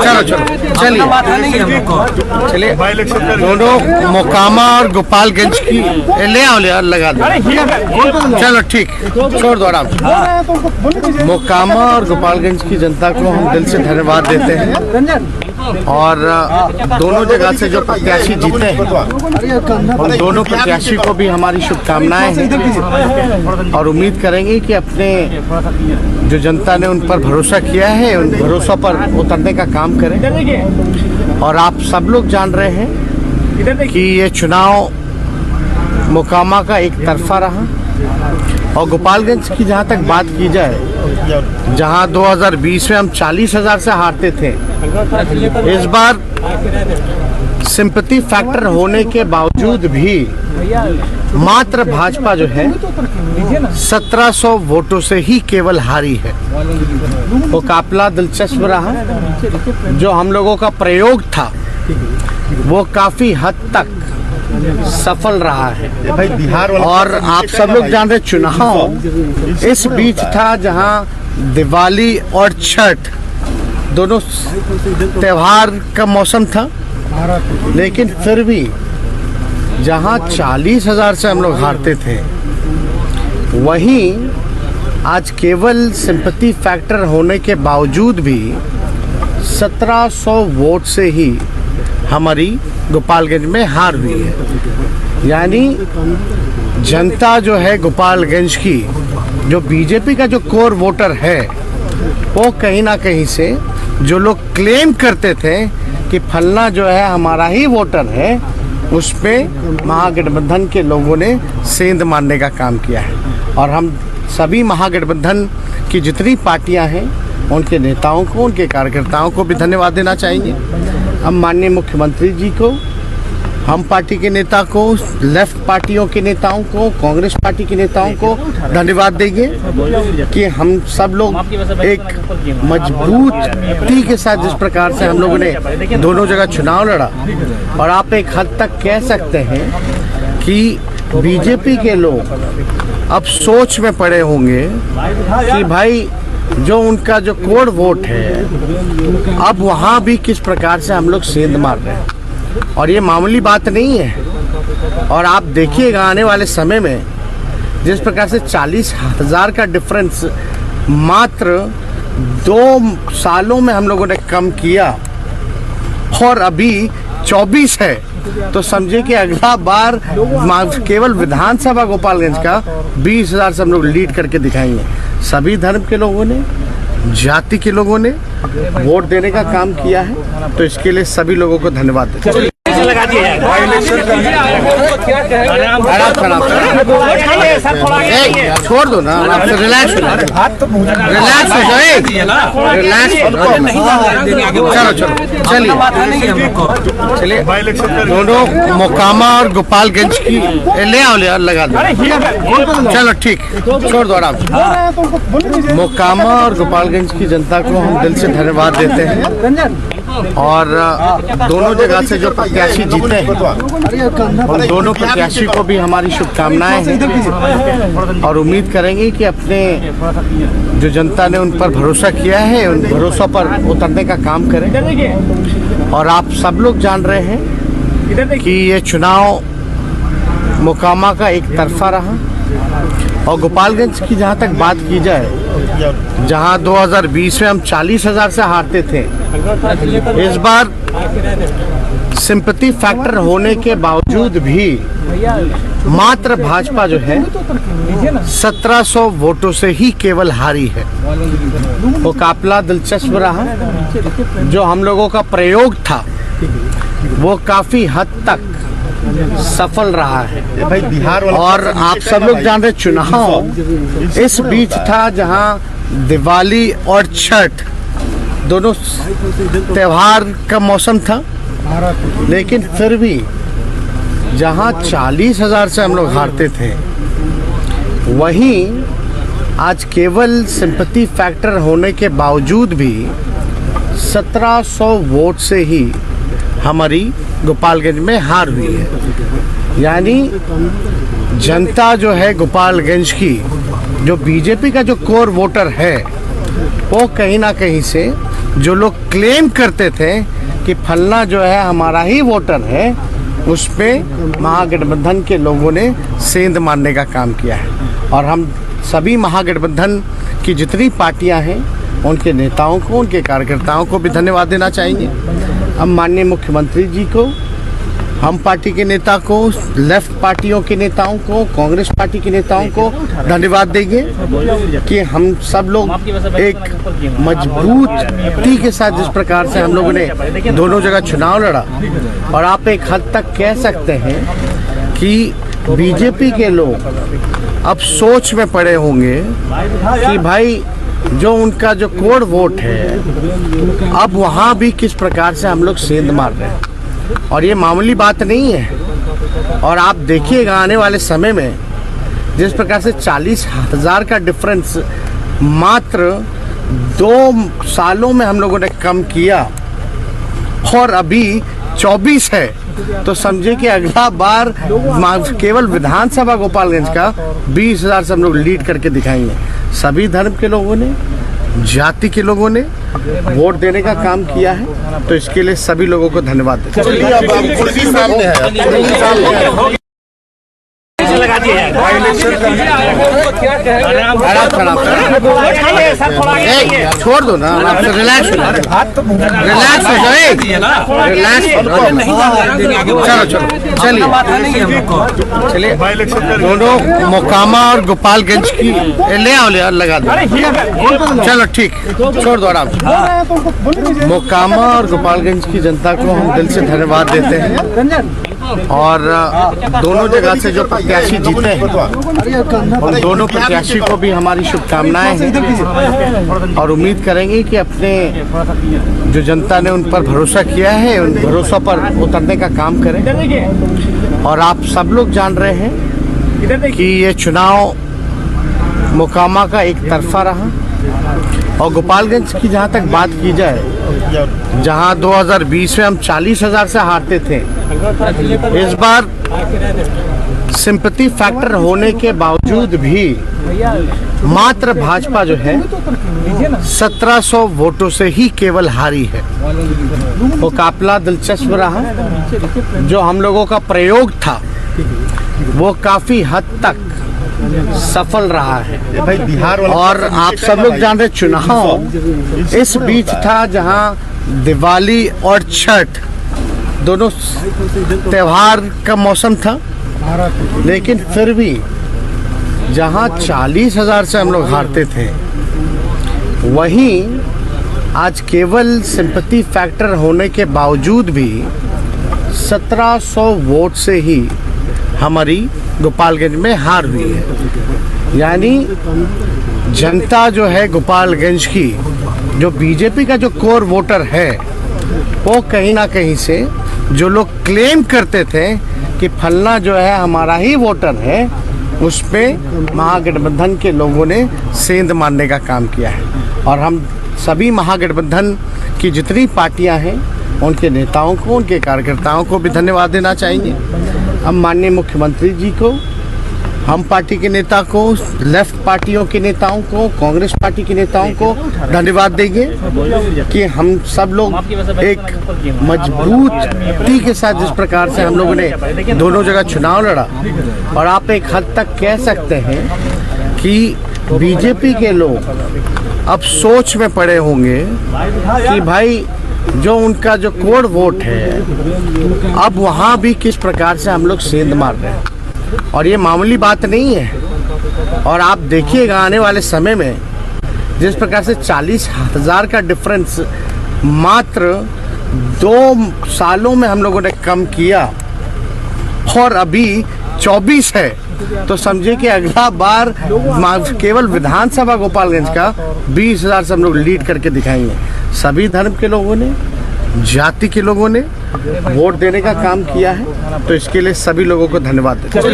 चलो चलिए दोनों मोकामा और गोपालगंज की ले आओ लगा दो। चलो ठीक, छोड़ दो आराम से। मोकामा और गोपालगंज की जनता को हम दिल से धन्यवाद देते हैं और दोनों जगह से जो प्रत्याशी जीते हैं उन दोनों प्रत्याशी को भी हमारी शुभकामनाएं हैं और उम्मीद करेंगे कि अपने जो जनता ने उन पर भरोसा किया है उन भरोसा पर उतरने का काम करें। और आप सब लोग जान रहे हैं कि ये चुनाव मोकामा का एक तरफा रहा और गोपालगंज की जहाँ तक बात की जाए, जहाँ 2020 में हम 40,000 से हारते थे, इस बार सिंपैथी फैक्टर होने के बावजूद भी मात्र भाजपा जो है 1700 वोटों से ही केवल हारी है। वो काफिला दिलचस्प रहा। जो हम लोगों का प्रयोग था वो काफी हद तक सफल रहा है और आप सब लोग जान रहे चुनाव इस बीच था जहां दिवाली और छठ दोनों त्योहार का मौसम था, लेकिन फिर भी जहां 40,000 से हम लोग हारते थे वहीं आज केवल सिंपैथी फैक्टर होने के बावजूद भी 1700 वोट से ही हमारी गोपालगंज में हार हुई है। यानी जनता जो है गोपालगंज की, जो बीजेपी का जो कोर वोटर है, वो कहीं ना कहीं से जो लोग क्लेम करते थे कि फलना जो है हमारा ही वोटर है, उस पे महागठबंधन के लोगों ने सेंध मारने का काम किया है। और हम सभी महागठबंधन की जितनी पार्टियां हैं उनके नेताओं को, उनके कार्यकर्ताओं को भी धन्यवाद देना चाहेंगे। हम माननीय मुख्यमंत्री जी को, हम पार्टी के नेता को, लेफ्ट पार्टियों के नेताओं को, कांग्रेस पार्टी के नेताओं को धन्यवाद देंगे कि हम सब लोग एक मजबूती के साथ जिस प्रकार से हम लोगों ने दोनों जगह चुनाव लड़ा। और आप एक हद तक कह सकते हैं कि बीजेपी के लोग अब सोच में पड़े होंगे कि भाई जो उनका जो कोड वोट है अब वहाँ भी किस प्रकार से हम लोग सेंध मार रहे हैं। और ये मामूली बात नहीं है। और आप देखिएगा आने वाले समय में जिस प्रकार से 40,000 का डिफरेंस मात्र 2 सालों में हम लोगों ने कम किया और अभी 24 है, तो समझे कि अगला बार केवल विधानसभा गोपालगंज का 20,000 से हम लोग लीड करके दिखाएंगे। सभी धर्म के लोगों ने, जाति के लोगों ने वोट देने का काम किया है, तो इसके लिए सभी लोगों को धन्यवाद देते हैं। छोड़ दो ना, आपसे रिलैक्स हो जाओ। चलिए दोनों मोकामा और गोपालगंज की ले आओ लगा दो। चलो ठीक, छोड़ दो आराम से। मोकामा और गोपालगंज की जनता को हम दिल से धन्यवाद देते हैं और दोनों जगह से जो प्रत्याशी जीते हैं उन दोनों प्रत्याशी को भी हमारी शुभकामनाएं हैं और उम्मीद करेंगे कि अपने जो जनता ने उन पर भरोसा किया है उन भरोसा पर उतरने का काम करें। और आप सब लोग जान रहे हैं कि ये चुनाव मोकामा का एक तरफा रहा और गोपालगंज की जहाँ तक बात की जाए, जहाँ 2020 में हम 40,000 से हारते थे, इस बार सिंपैथी फैक्टर होने के बावजूद भी मात्र भाजपा जो है 1700 वोटों से ही केवल हारी है। वो काफिला दिलचस्प रहा। जो हम लोगों का प्रयोग था वो काफी हद तक सफल रहा है। और आप सब लोग जान रहे चुनाव इस बीच था जहां दिवाली और छठ दोनों त्योहार का मौसम था, लेकिन फिर भी जहां 40,000 से हम लोग हारते थे वहीं आज केवल सिंपैथी फैक्टर होने के बावजूद भी 1700 वोट से ही हमारी गोपालगंज में हार हुई है। यानी जनता जो है गोपालगंज की, जो बीजेपी का जो कोर वोटर है, वो कहीं ना कहीं से जो लोग क्लेम करते थे कि फलना जो है हमारा ही वोटर है, उस पे महागठबंधन के लोगों ने सेंध मारने का काम किया है। और हम सभी महागठबंधन की जितनी पार्टियां हैं उनके नेताओं को, उनके कार्यकर्ताओं को भी धन्यवाद देना चाहेंगे। हम माननीय मुख्यमंत्री जी को, हम पार्टी के नेता को, लेफ्ट पार्टियों के नेताओं को, कांग्रेस पार्टी के नेताओं को धन्यवाद देंगे कि हम सब लोग एक मजबूती के साथ जिस प्रकार से हम लोगों ने दोनों जगह चुनाव लड़ा, और आप एक हद तक कह सकते हैं कि बीजेपी के लोग अब सोच में पड़े होंगे कि भाई जो उनका जो कोड वोट है, अब वहाँ भी किस प्रकार से हम लोग सेंध मार रहे हैं। और ये मामूली बात नहीं है। और आप देखिएगा आने वाले समय में जिस प्रकार से 40,000 का डिफरेंस मात्र 2 सालों में हम लोगों ने कम किया, और अभी 24 है, तो समझे कि अगला बार केवल विधानसभा गोपालगंज का 20,000 से हम लोग लीड करके दिखाएंगे। सभी धर्म के लोगों ने, जाति के लोगों ने वोट देने का काम किया है, तो इसके लिए सभी लोगों को धन्यवाद देते हैं। लगा दिया छोड़ दो ना, रिलैक्स रिलैक्स हो जाए, रिलैक्स। चलो चलो चलिए दोनों मोकामा और गोपालगंज की ले आओ, लगा दो। चलो ठीक, छोड़ दो आराम से। मोकामा और गोपालगंज की जनता को हम दिल से धन्यवाद देते हैं। और दोनों जगह से जो प्रत्याशी जीते हैं, और दोनों प्रत्याशी को भी हमारी शुभकामनाएं हैं, और उम्मीद करेंगे कि अपने जो जनता ने उन पर भरोसा किया है, उन भरोसा पर उतरने का काम करें। और आप सब लोग जान रहे हैं कि ये चुनाव मोकामा का एक तरफा रहा, और गोपालगंज की जहाँ तक बात की जाए, जहाँ 2020 में हम 40,000 से हारते थे, इस बार सिंपैथी फैक्टर होने के बावजूद भी मात्र भाजपा जो है 1700 वोटों से ही केवल हारी है। वो काफिला दिलचस्प रहा। जो हम लोगों का प्रयोग था वो काफी हद तक सफल रहा है भाई बिहार। और आप सब लोग जान रहे, चुनाव इस बीच था जहां दिवाली और छठ दोनों त्योहार का मौसम था, लेकिन फिर भी जहां 40,000 से हम लोग हारते थे, वहीं आज केवल सिंपैथी फैक्टर होने के बावजूद भी 1700 वोट से ही हमारी गोपालगंज में हार हुई है। यानी जनता जो है गोपालगंज की, जो बीजेपी का जो कोर वोटर है, वो कहीं ना कहीं से जो लोग क्लेम करते थे कि फलना जो है हमारा ही वोटर है, उस पे महागठबंधन के लोगों ने सेंध मारने का काम किया है। और हम सभी महागठबंधन की जितनी पार्टियां हैं उनके नेताओं को, उनके कार्यकर्ताओं को भी धन्यवाद देना चाहेंगे। हम माननीय मुख्यमंत्री जी को, हम पार्टी के नेता को, लेफ्ट पार्टियों के नेताओं को, कांग्रेस पार्टी के नेताओं को धन्यवाद देंगे कि हम सब लोग एक मजबूती के साथ जिस प्रकार से हम लोगों ने दोनों जगह चुनाव लड़ा, और आप एक हद तक कह सकते हैं कि बीजेपी के लोग अब सोच में पड़े होंगे कि भाई जो उनका जो कोड वोट है, अब वहाँ भी किस प्रकार से हम लोग सेंध मार रहे हैं। और ये मामूली बात नहीं है। और आप देखिएगा आने वाले समय में जिस प्रकार से 40,000 का डिफरेंस मात्र 2 सालों में हम लोगों ने कम किया, और अभी 24 है, तो समझे कि अगला बार केवल विधानसभा गोपालगंज का 20,000 से हम लोग लीड करके दिखाएंगे। सभी धर्म के लोगों ने, जाति के लोगों ने वोट देने का काम किया है, तो इसके लिए सभी लोगों को धन्यवाद देते हैं।